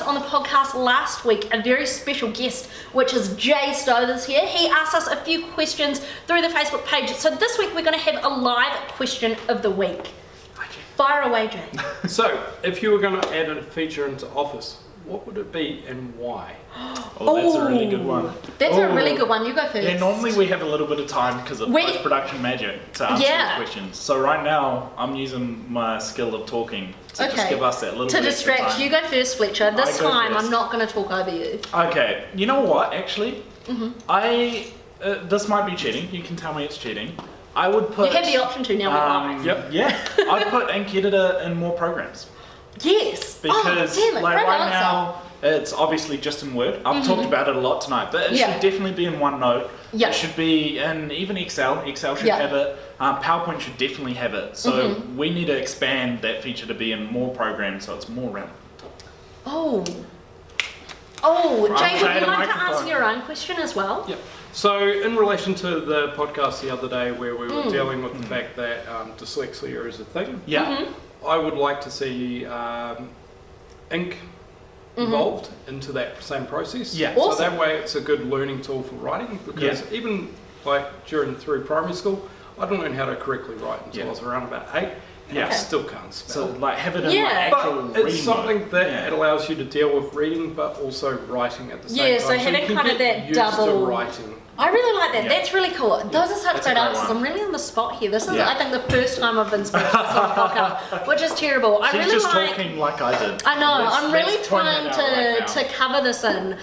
us on the podcast last week a very special guest, which is Jay Stothers here. He asked us a few questions through the Facebook page. So this week we're going to have a live question of the week. Fire away, Jay. So, if you were going to add a feature into Office, what would it be and why? Oh, that's a really good one. That's a really good one. You go first. Yeah, normally we have a little bit of time because of post-production magic to answer the questions. So right now, I'm using my skill of talking to just give us that little bit to distract. Extra time. You go first, Fletcher. This time, first. I'm not going to talk over you. Okay. You know what? Actually, this might be cheating. You can tell me it's cheating. I would put. You have the option to now. Yeah. I'd put Ink Editor in more programs. Yes. Because right now, it's obviously just in Word. I've talked about it a lot tonight, but it should definitely be in OneNote. It should be in even Excel. Excel should have it. PowerPoint should definitely have it. So we need to expand that feature to be in more programs so it's more relevant. Jay, would you like to answer your own question as well? Yep. So, in relation to the podcast the other day where we were dealing with the fact that dyslexia is a thing, I would like to see Ink involved into that same process. Yeah. So that way it's a good learning tool for writing, because even like through primary school, I didn't learn how to correctly write until I was around about 8. I still can't spell. So have it in actual but it's something that allows you to deal with reading but also writing at the same time. Yeah, so having you kind of that used double to writing. I really like that. That's really cool. Those are such That's great a great answers. one. I'm really on the spot here. This is, I think, the first time I've been speechless on the podcast, which is terrible. She's really just like, talking like I did. I know. Let's I'm really point trying that out right to cover this in.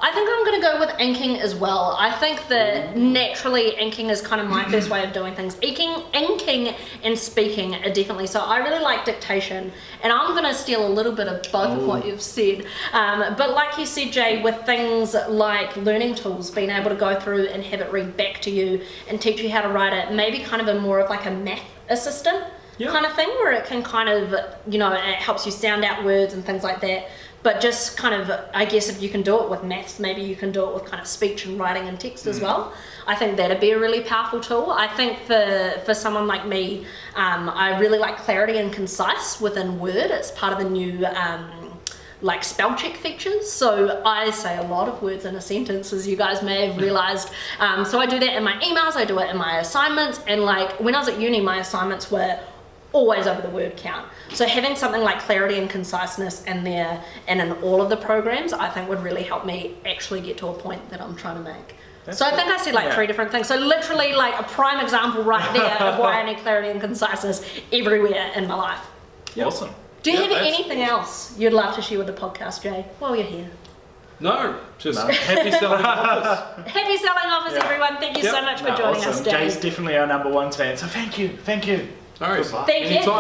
I think I'm going to go with inking as well. I think that naturally inking is kind of my first way of doing things. Inking and speaking are definitely. So I really like dictation, and I'm going to steal a little bit of both of what you've said. But like you said, Jay, with things like learning tools, being able to go through and have it read back to you and teach you how to write it, maybe kind of more of like a math assistant kind of thing, where it can kind of, it helps you sound out words and things like that. But just kind of, I guess if you can do it with maths, maybe you can do it with kind of speech and writing and text as well. I think that'd be a really powerful tool. I think for someone like me, I really like clarity and concise within Word. It's part of the new spell check features. So I say a lot of words in a sentence, as you guys may have realized. So I do that in my emails, I do it in my assignments, and when I was at uni, my assignments were always over the word count. So having something like clarity and conciseness in there and in all of the programs, I think would really help me actually get to a point that I'm trying to make. So I think I said 3 different things. So literally a prime example right there of why I need clarity and conciseness everywhere in my life. Awesome. Do you have anything else you'd love to share with the podcast, Jay, while you're here? No, just happy selling Office. Happy selling Office, everyone. Thank you so much for joining us, Jay. Jay's definitely our number 1 fan, so thank you. No worries. Thank you.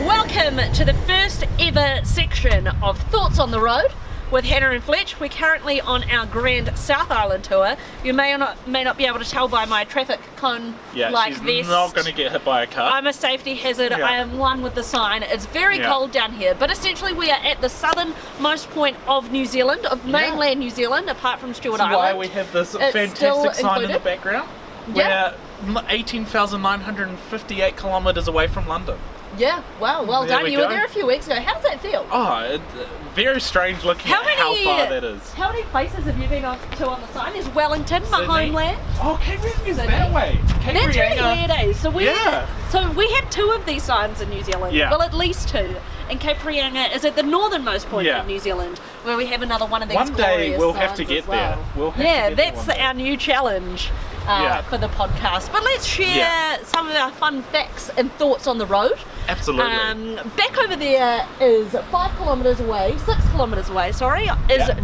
Welcome to the first ever section of Thoughts on the Road with Hannah and Fletch. We're currently on our Grand South Island tour. You may not be able to tell by my traffic cone vest. She's not going to get hit by a car. I'm a safety hazard. I am one with the sign. It's very cold down here, but essentially we are at the southernmost point of New Zealand, of mainland New Zealand, apart from Stewart Island. That's why we have this fantastic sign in the background. Yeah. We're 18,958 kilometres away from London. Yeah, wow, well done. You were there a few weeks ago. How does that feel? Very strange looking at how far that is. How many places have you been to on the sign? Is Wellington, my homeland? Oh, Cape Reinga is that way. That's really weird, So we have 2 of these signs in New Zealand. Yeah. Well, at least 2. And Cape Reinga is at the northernmost point of New Zealand, where we have another one of these. One day we'll have to get there. That's our new challenge. For the podcast. But let's share some of our fun facts and thoughts on the road. Absolutely. Back over there is 6 kilometres away, is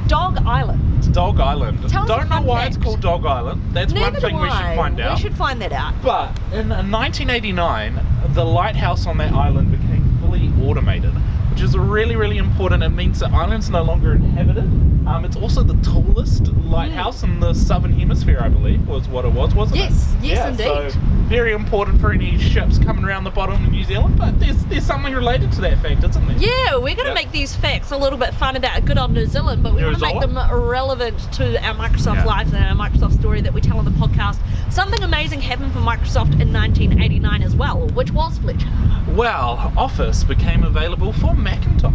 Dog Island. Dog Island. Don't know why it's called Dog Island. That's one thing we should find out. We should find that out. But in 1989, the lighthouse on that island became fully automated, which is really, really important. It means the island's no longer inhabited. It's also the tallest lighthouse in the southern hemisphere, I believe, was what it was, wasn't it? Yes, indeed. So very important for any ships coming around the bottom of New Zealand, but there's something related to that fact, isn't there? Yeah, we're going to make these facts a little bit fun about good old New Zealand, but we want to make them relevant to our Microsoft lives and our Microsoft story that we tell on the podcast. Something amazing happened for Microsoft in 1989 as well, which was, Fletcher? Well, Office became available for Macintosh.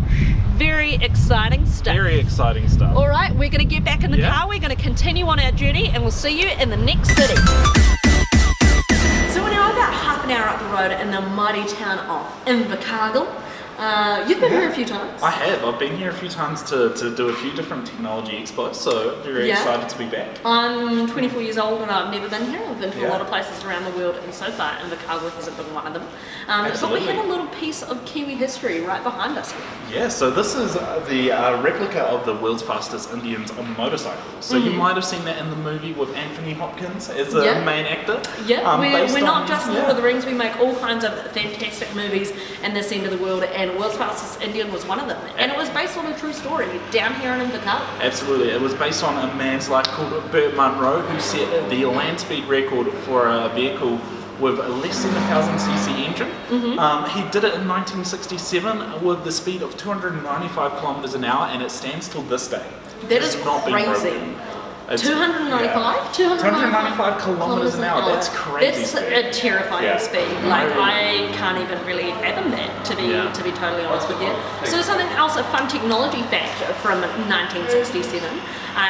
Very exciting stuff. Very exciting stuff. All right, we're going to get back in the car. We're going to continue on our journey, and we'll see you in the next city. So we're now about half an hour up the road in the mighty town of Invercargill. You've been here a few times. I have. I've been here a few times to do a few different technology expos, so very excited to be back. I'm 24 years old and I've never been here. I've been to a lot of places around the world, and so far Invercargill hasn't been one of them. But we have a little piece of Kiwi history right behind us here. Yeah, so this is the replica of the world's fastest Indians on motorcycles. So you might have seen that in the movie with Anthony Hopkins as the main actor. Yeah, we're not just Lord of the Rings, we make all kinds of fantastic movies in this end of the world, and World's Fastest Indian was one of them. And it was based on a true story down here in Invercargill. Absolutely. It was based on a man's life called Burt Munro, who set the land speed record for a vehicle with a less than 1,000cc engine. He did it in 1967 with the speed of 295 kilometers an hour, and it stands till this day. That is crazy. 295? 295 kilometers an hour. That's crazy. That's a terrifying speed. Like, I can't even really fathom that, to be totally honest with you. So something else, a fun technology fact from 1967.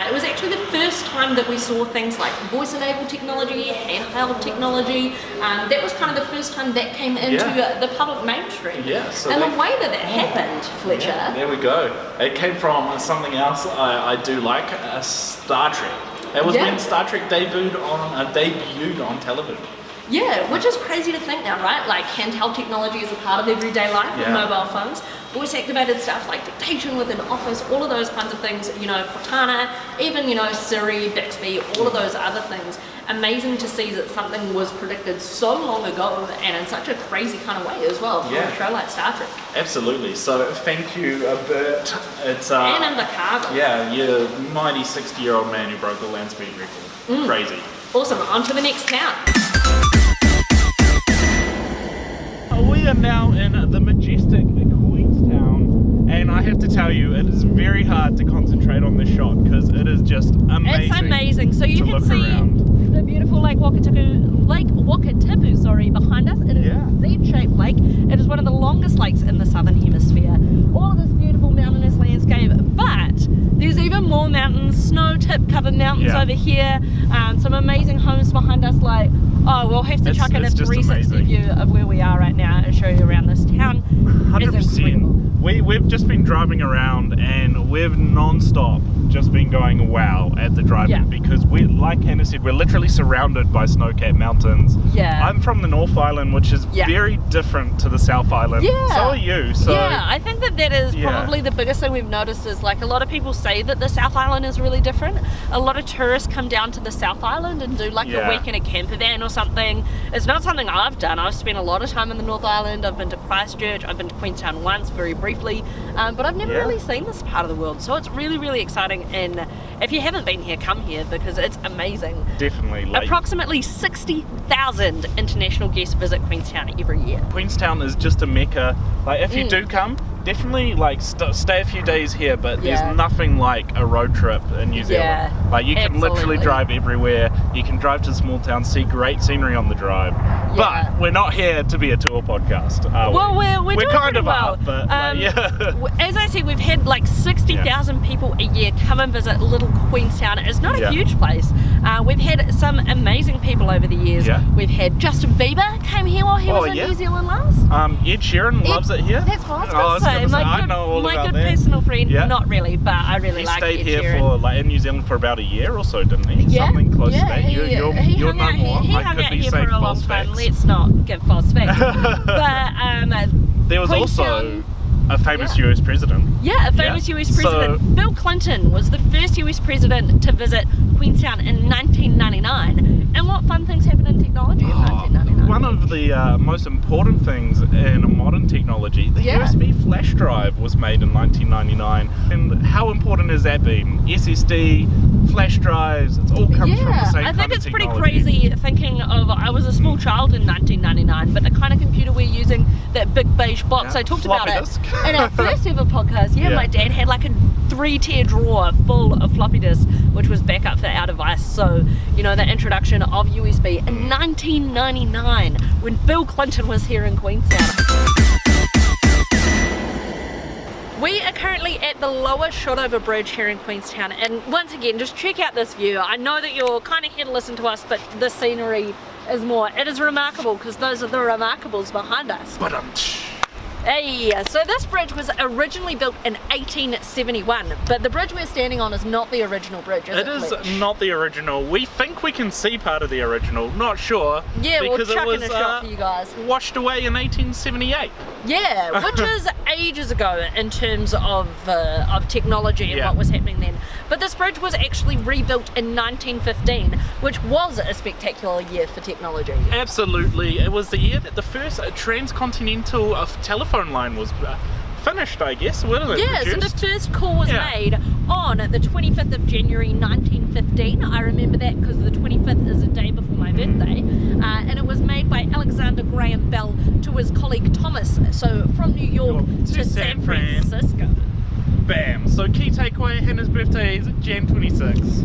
It was actually the first time that we saw things like voice-enabled technology, handheld technology. That was kind of the first time that came into the public mainstream. So and the way that it happened, Fletcher. There we go. It came from something else I do like, Star Trek. It was when Star Trek debuted on television. Yeah, which is crazy to think now, right? Like, handheld technology is a part of everyday life with mobile phones. Voice-activated stuff like dictation within Office, all of those kinds of things, Cortana, even, Siri, Bixby, all of those other things. Amazing to see that something was predicted so long ago and in such a crazy kind of way as well for a show like Star Trek. Absolutely. So thank you, Bert. It's and Invercargill. Yeah, you're a mighty 60-year-old man who broke the land speed record. Crazy. Awesome. On to the next town. We are now in the majestic Queenstown, and I have to tell you, it is very hard to concentrate on this shot because it is just amazing. It's amazing. So you can see the beautiful Lake Wakatipu behind us. It is a Z-shaped lake. It is one of the longest lakes in the southern hemisphere. All of this beautiful mountainous landscape, but there's even more mountains, snow-tip covered mountains over here. Some amazing homes behind us. We'll have to chuck in a 360 view of where we are right now and show you around this town. 100%. We've just been driving around and we've non-stop just been going wow at the driving because like Hannah said, we're literally surrounded by snow-capped mountains. I'm from the North Island, which is very different to the South Island. So are you. So I think that is probably the biggest thing we've noticed is like a lot of people say that the South Island is really different. A lot of tourists come down to the South Island and do like a week in a camper van or something. It's not something I've done. I've spent a lot of time in the North Island. I've been to Christchurch. I've been to Queenstown once, very briefly. But I've never really seen this part of the world. So it's really, really exciting. And if you haven't been here, come here because it's amazing. Definitely. Approximately 60,000 international guests visit Queenstown every year. Queenstown is just a mecca. Like if you do come, definitely like stay a few days here, but there's nothing like a road trip in New Zealand. Like you can literally drive everywhere. You can drive to small towns, see great scenery on the drive. But we're not here to be a tour podcast, are we? Well, we're doing kind of well. up, but as I said, we've had like 60,000 people a year come and visit little Queenstown. It's not a huge place. We've had some amazing people over the years. We've had Justin Bieber came here while he was in New Zealand last. Ed Sheeran loves it here. That's what I was going to say. My good personal friend, not really, but I really like Ed Sheeran. He stayed here in New Zealand for about a year or so, didn't he? Something close to that. You're no more. He hung out here for a long time. Let's not give false facts. But there was also a famous US president. A famous US president. So, Bill Clinton was the first US president to visit Queenstown in 1999. And what fun things happened in technology in 1999? One of the most important things in modern technology, the USB flash drive was made in 1999. And how important has that been? SSD, flash drives, it all comes from the same I think it's pretty technology. crazy thinking of, I was a small child in 1999, but the kind of computer we're using, that big beige box, I talked about it in our first ever podcast. My dad had like a 3-tier drawer full of floppy disks, which was backup for our device. So, you know, the introduction of USB in 1999 when Bill Clinton was here in Queenstown. We are currently at the lower Shotover Bridge here in Queenstown, and once again, just check out this view. I know that you're kind of here to listen to us, but the scenery is more. It is remarkable because those are the remarkables behind us. Hey, so this bridge was originally built in 1871, but the bridge we're standing on is not the original bridge, is it? It is not the original. We think we can see part of the original, not sure. Yeah, we'll chuck in a shot for you guys. Washed away in 1878. Yeah, which is ages ago in terms of technology and what was happening then. But this bridge was actually rebuilt in 1915, which was a spectacular year for technology. Absolutely. It was the year that the first transcontinental telephone line was finished, I guess. Yeah, so the first call was made on the 25th of January 1915. I remember that because the 25th is a day before my birthday. And it was made by Alexander Graham Bell to his colleague Thomas. So from New York to San Francisco. Bam. So key takeaway, Hannah's birthday is Jan 26.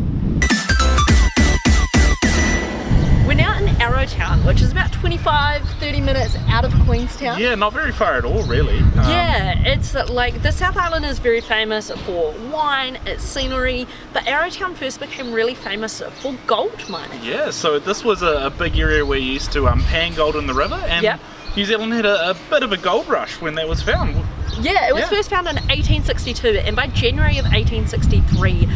We're now in Arrowtown, which is about 25-30 minutes out of Queenstown. Yeah, not very far at all, really. Yeah, it's like the South Island is very famous for wine, its scenery, but Arrowtown first became really famous for gold mining. Yeah, so this was a big area where you used to pan gold in the river, and New Zealand had a bit of a gold rush when that was found. Yeah, it was first found in 1862, and by January of 1863,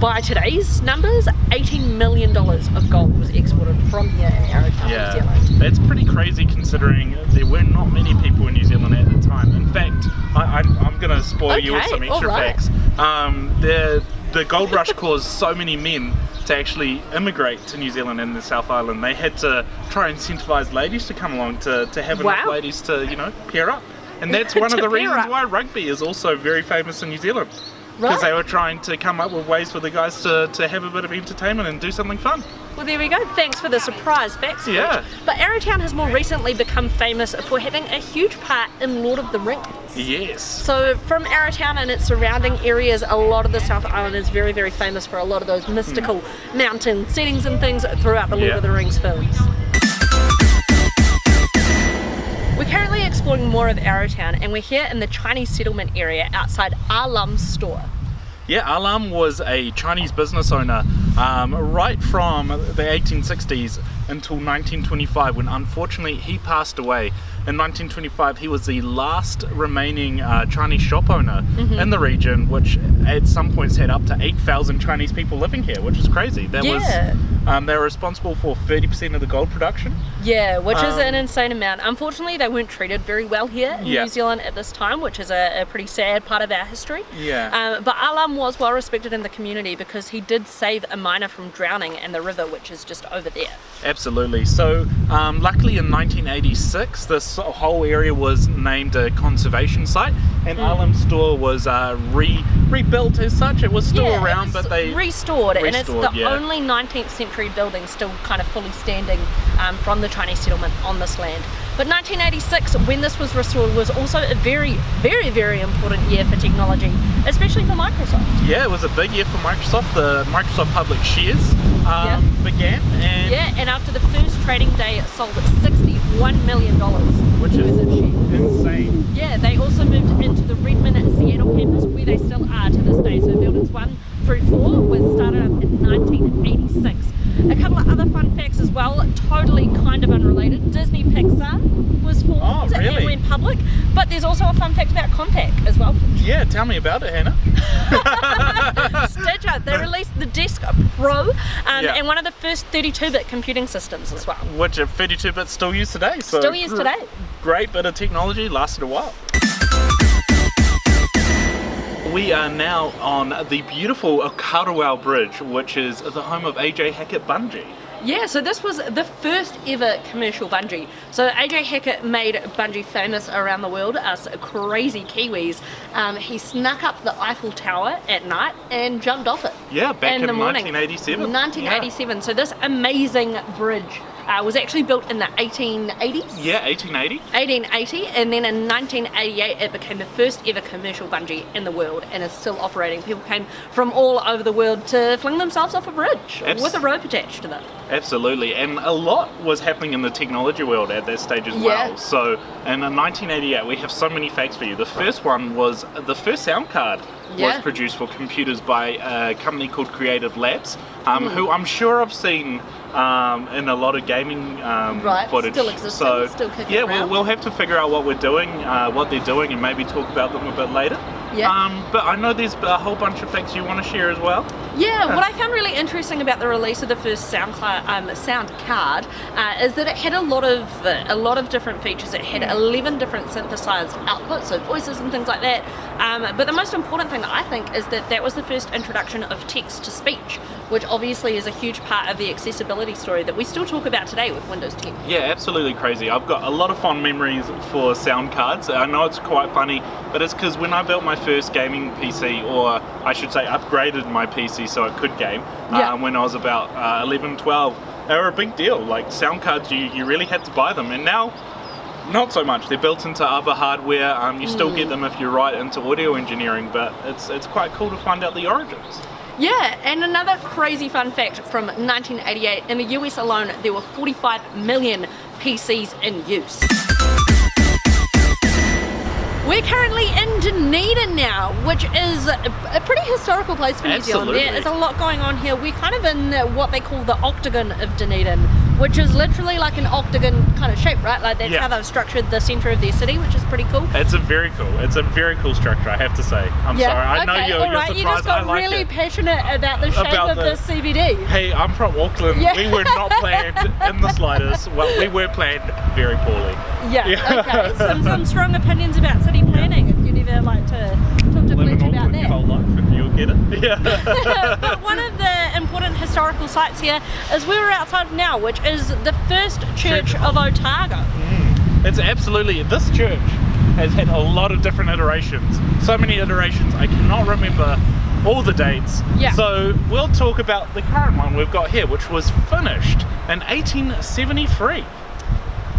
by today's numbers, $18 million of gold was exported from here in Arrowtown, New Zealand. It's pretty crazy considering there were not many people in New Zealand at the time. In fact, I'm going to spoil you with some extra facts. The gold rush caused so many men to actually immigrate to New Zealand and the South Island. They had to try and incentivise ladies to come along to have enough ladies to, pair up. And that's one of the reasons why rugby is also very famous in New Zealand. Because they were trying to come up with ways for the guys to have a bit of entertainment and do something fun. Well, there we go. Thanks for the surprise facts. Yeah. But Arrowtown has more recently become famous for having a huge part in Lord of the Rings. Yes. So from Arrowtown and its surrounding areas, a lot of the South Island is very, very famous for a lot of those mystical mountain settings and things throughout the Lord of the Rings films. We're currently exploring more of Arrowtown, and we're here in the Chinese settlement area outside Alam's store. Yeah, Alam was a Chinese business owner right from the 1860s until 1925, when unfortunately he passed away. In 1925, he was the last remaining Chinese shop owner in the region, which at some points had up to 8,000 Chinese people living here, which is crazy. That was they were responsible for 30% of the gold production. Yeah, which is an insane amount. Unfortunately, they weren't treated very well here in New Zealand at this time, which is a pretty sad part of our history. Yeah. But Alam was well respected in the community because he did save a miner from drowning in the river, which is just over there. Absolutely. So luckily in 1986, this whole area was named a conservation site, and Alam's store was rebuilt as such. It was still around, but they restored, and it's the only 19th century building still kind of fully standing from the Chinese settlement on this land. But 1986, when this was restored, was also a very, very, very important year for technology, especially for Microsoft. Yeah, it was a big year for Microsoft. The Microsoft public shares began. And after the first trading day, it sold at $61 million. Which is insane. Yeah, they also moved into the Redmond and Seattle campus, where they still are to this day. So buildings 1 through 4 was started up in 1986. A couple of other fun facts as well, totally kind of unrelated. Disney Pixar was formed and went public, but there's also a fun fact about Compaq as well. Yeah, tell me about it, Hannah. Stitcher, they released the Desk Pro and one of the first 32-bit computing systems as well. Which 32-bits still used today. So still used today. Great bit of technology, lasted a while. We are now on the beautiful Karawau Bridge, which is the home of AJ Hackett Bungee. Yeah, so this was the first ever commercial bungee. So AJ Hackett made bungee famous around the world, us crazy Kiwis. He snuck up the Eiffel Tower at night and jumped off it. Yeah, back in the morning. 1987. 1987. So this amazing bridge was actually built in the 1880s. Yeah, 1880. 1880, and then in 1988 it became the first ever commercial bungee in the world and is still operating. People came from all over the world to fling themselves off a bridge with a rope attached to them. Absolutely, and a lot was happening in the technology world at that stage as well. So in 1988 we have so many facts for you. The first one was the first sound card was produced for computers by a company called Creative Labs, who I'm sure I've seen in a lot of gaming footage. Still existing, still kicking around. We'll have to figure out what they're doing, and maybe talk about them a bit later. Yeah. But I know there's a whole bunch of facts you want to share as well. Yeah, what I found really interesting about the release of the first sound card is that it had a lot of different features. It had 11 different synthesized outputs, so voices and things like that. But the most important thing I think is that was the first introduction of text to speech, which obviously is a huge part of the accessibility story that we still talk about today with Windows 10. Yeah, absolutely crazy. I've got a lot of fond memories for sound cards. I know it's quite funny, but it's because when I built my first gaming PC, or I should say upgraded my PC so it could game, when I was about 11, 12, they were a big deal. Like sound cards, you really had to buy them, and now not so much. They're built into other hardware. You still get them if you're right into audio engineering, but it's quite cool to find out the origins. Yeah, and another crazy fun fact from 1988, in the US alone there were 45 million PCs in use. We're currently in Dunedin now, which is a pretty historical place for New Zealand. There is a lot going on here. We're kind of in what they call the octagon of Dunedin, which is literally like an octagon kind of shape, right? Like that's how they've structured the centre of their city, which is pretty cool. It's a very cool structure, I have to say. I'm sorry, I know you're surprised. You just got really passionate about the shape of the CBD. Hey, I'm from Auckland. We were not planned in the slightest. Well, we were planned very poorly. Okay. Some strong opinions about city planning. If you'd ever like to talk to Fletch about that. Your whole life, and you'll get it. Yeah. But one of the important historical sites here is where we're outside of now, which is the first church of Otago. It's absolutely, this church has had a lot of different iterations. So many iterations, I cannot remember all the dates. So we'll talk about the current one we've got here, which was finished in 1873.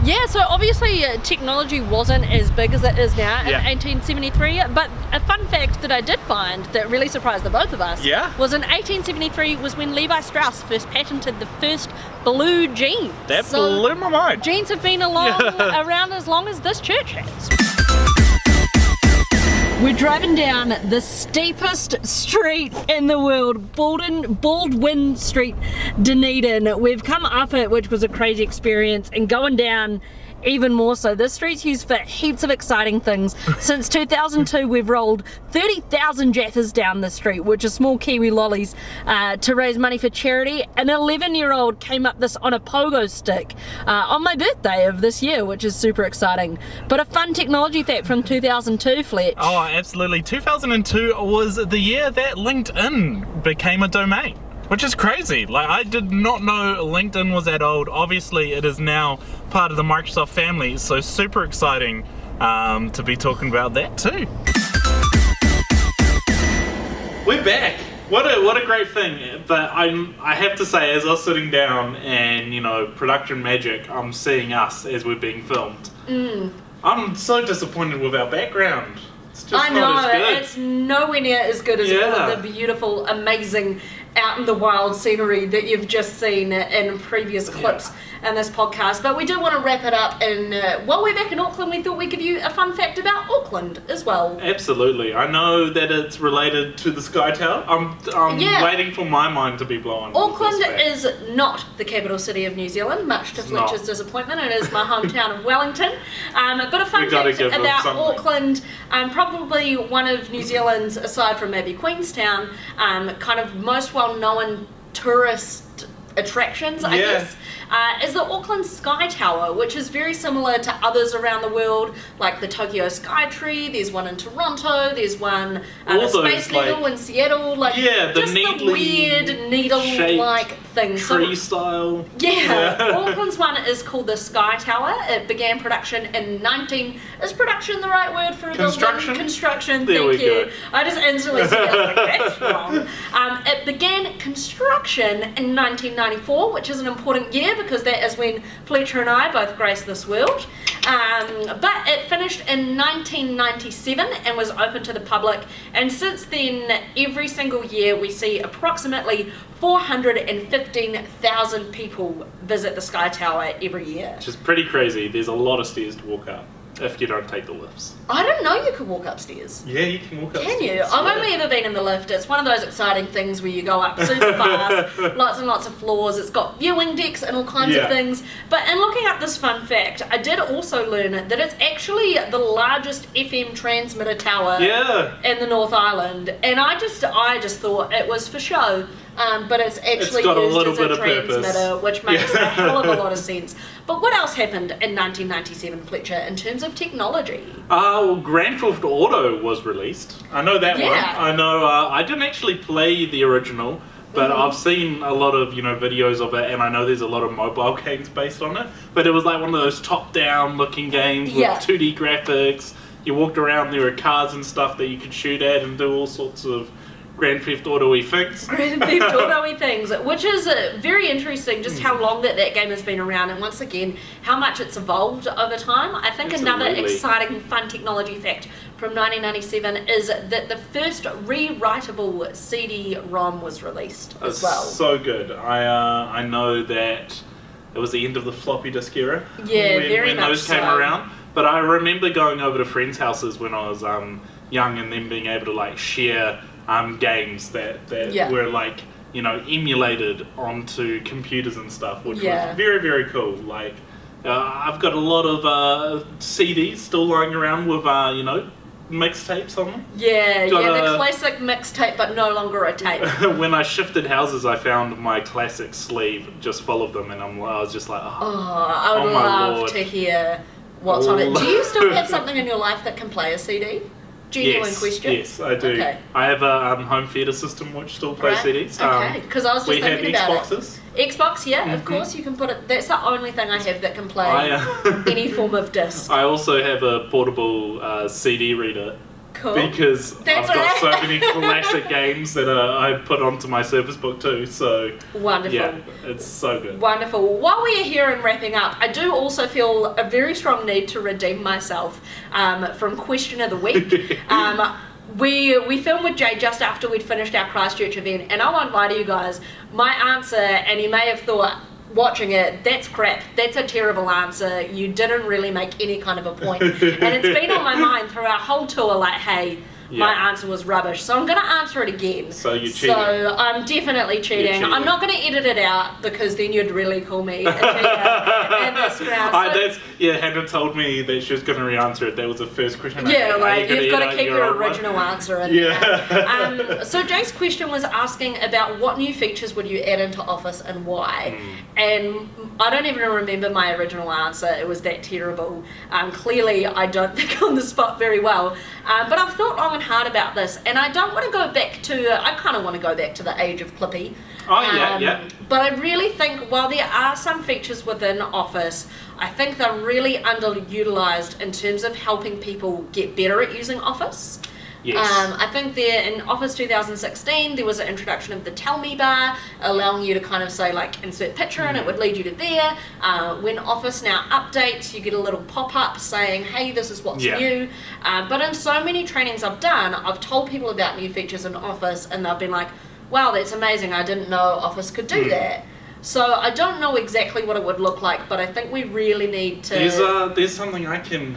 Yeah, so obviously technology wasn't as big as it is now in 1873, but a fun fact that I did find that really surprised the both of us was in 1873 was when Levi Strauss first patented the first blue jean. That blew my mind. Jeans have been around as long as this church has. We're driving down the steepest street in the world, Baldwin Street, Dunedin. We've come up it, which was a crazy experience, and going down even more so. This street's used for heaps of exciting things. Since 2002, we've rolled 30,000 jaffas down the street, which are small kiwi lollies, to raise money for charity. An 11-year-old came up this on a pogo stick on my birthday of this year, which is super exciting. But a fun technology fact from 2002, Fletch. Oh, absolutely. 2002 was the year that LinkedIn became a domain. Which is crazy. Like, I did not know LinkedIn was that old. Obviously, it is now part of the Microsoft family, so super exciting to be talking about that too. We're back. What a great thing. But I have to say, as I was sitting down and, production magic, I'm seeing us as we're being filmed. I'm so disappointed with our background. It's just not as good. It's nowhere near as good as all of the beautiful, amazing, out in the wild scenery that you've just seen in previous clips in this podcast. But we do want to wrap it up, and while we're back in Auckland, we thought we'd give you a fun fact about Auckland as well. Absolutely. I know that it's related to the Sky Tower. I'm waiting for my mind to be blown. Auckland is not the capital city of New Zealand, much to Fletcher's disappointment. It is my hometown of Wellington. But a fun fact about Auckland, probably one of New Zealand's, aside from maybe Queenstown, kind of most well-known tourist attractions, I guess, is the Auckland Sky Tower, which is very similar to others around the world, like the Tokyo Sky Tree. There's one in Toronto. There's one the Space Needle in Seattle. Just the weird needle-like thing. Tree style. Auckland's one is called the Sky Tower. It began production in is production the right word for a building? Construction. There thank we you. go. I just instantly said that. I was like, that's wrong. It began construction in 1994, which is an important year because that is when Fletcher and I both graced this world. But it finished in 1997 and was open to the public, and since then every single year we see approximately 415,000 people visit the Sky Tower every year. Which is pretty crazy. There's a lot of stairs to walk up if you don't take the lifts. I didn't know you could walk upstairs. Yeah, you can walk upstairs. Can you? I've only ever been in the lift. It's one of those exciting things where you go up super fast, lots and lots of floors. It's got viewing decks and all kinds of things. But in looking up this fun fact, I did also learn that it's actually the largest FM transmitter tower in the North Island. And I just thought it was for show. But it's actually used as a transmitter, which makes a hell of a lot of sense. But what else happened in 1997, Fletcher, in terms of technology? Well, Grand Theft Auto was released. I know that one. I know. I didn't actually play the original, but I've seen a lot of videos of it, and I know there's a lot of mobile games based on it. But it was like one of those top-down looking games with 2D graphics. You walked around, there were cars and stuff that you could shoot at and do all sorts of Grand Theft Auto-y things. Grand Theft Auto-y things, which is very interesting, just how long that game has been around, and once again, how much it's evolved over time. I think another exciting, fun technology fact from 1997 is that the first rewritable CD-ROM was released as well. So good. I know that it was the end of the floppy disk era when those came around. But I remember going over to friends' houses when I was young, and then being able to share games that were emulated onto computers and stuff, which was very, very cool. I've got a lot of CDs still lying around with mixtapes on them. The classic mixtape, but no longer a tape. When I shifted houses, I found my classic sleeve just full of them, and I was just like, I would love to hear what's on it. Do you still have something in your life that can play a CD? Genuine question. Yes, I do. Okay. I have a home theatre system which still plays CDs. Okay, because I was just thinking about Xboxes. Xbox, of course, you can put it. That's the only thing I have that can play any form of disc. I also have a portable CD reader. Cool. Because I've got so many classic games that I put onto my Surface Book too, so wonderful. Yeah, it's so good. Wonderful. While we are here and wrapping up, I do also feel a very strong need to redeem myself from Question of the Week. We filmed with Jay just after we'd finished our Christchurch event, and I won't lie to you guys, my answer, and you may have thought watching it, that's crap, that's a terrible answer, you didn't really make any kind of a point. And it's been on my mind through our whole tour, my answer was rubbish, so I'm going to answer it again. So you're cheating. So I'm definitely cheating. I'm not going to edit it out, because then you'd really call me a cheater in this ground. Hannah told me that she was going to re-answer it. That was the first question. You've got to keep your original answer in there. So Jay's question was asking about what new features would you add into Office and why. And I don't even remember my original answer. It was that terrible. Clearly, I don't think on the spot very well. But I've thought long and hard about this, and I don't want to go back to, I kind of want to go back to the age of Clippy. But I really think while there are some features within Office, I think they're really underutilized in terms of helping people get better at using Office. Yes. I think there in Office 2016 there was an introduction of the Tell Me bar, allowing you to kind of say insert picture and it would lead you to there. When Office now updates, you get a little pop-up saying, hey, this is what's new. But in so many trainings I've done, I've told people about new features in Office and they've been like, wow, that's amazing, I didn't know Office could do that. So I don't know exactly what it would look like, but I think we really need to... There's something I can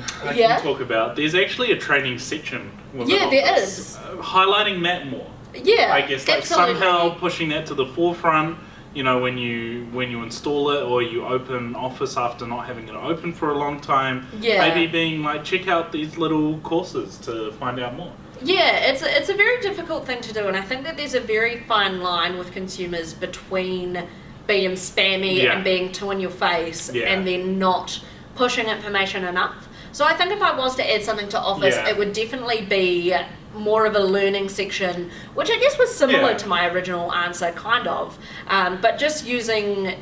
talk about. There's actually a training section within Office. There is. Highlighting that more. I guess somehow pushing that to the forefront. When you install it or you open Office after not having it open for a long time. Maybe being check out these little courses to find out more. It's a very difficult thing to do, and I think that there's a very fine line with consumers between being spammy and being too in your face and then not pushing information enough. So I think if I was to add something to Office, it would definitely be more of a learning section, which I guess was similar to my original answer, kind of, but just using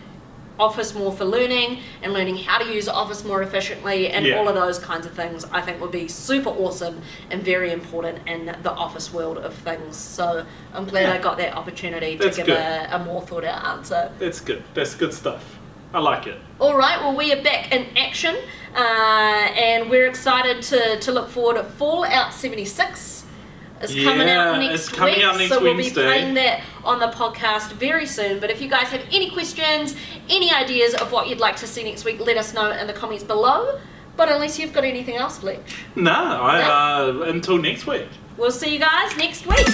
Office more for learning and learning how to use Office more efficiently and all of those kinds of things I think would be super awesome and very important in the Office world of things. So I'm glad I got that opportunity to give a more thought out answer. That's good. That's good stuff. I like it. All right, well, we are back in action, and we're excited to look forward to Fallout 76. It's coming out next week, so we'll be playing that on the podcast very soon. But if you guys have any questions, any ideas of what you'd like to see next week, let us know in the comments below. But unless you've got anything else, Fletch. No, until next week. We'll see you guys next week.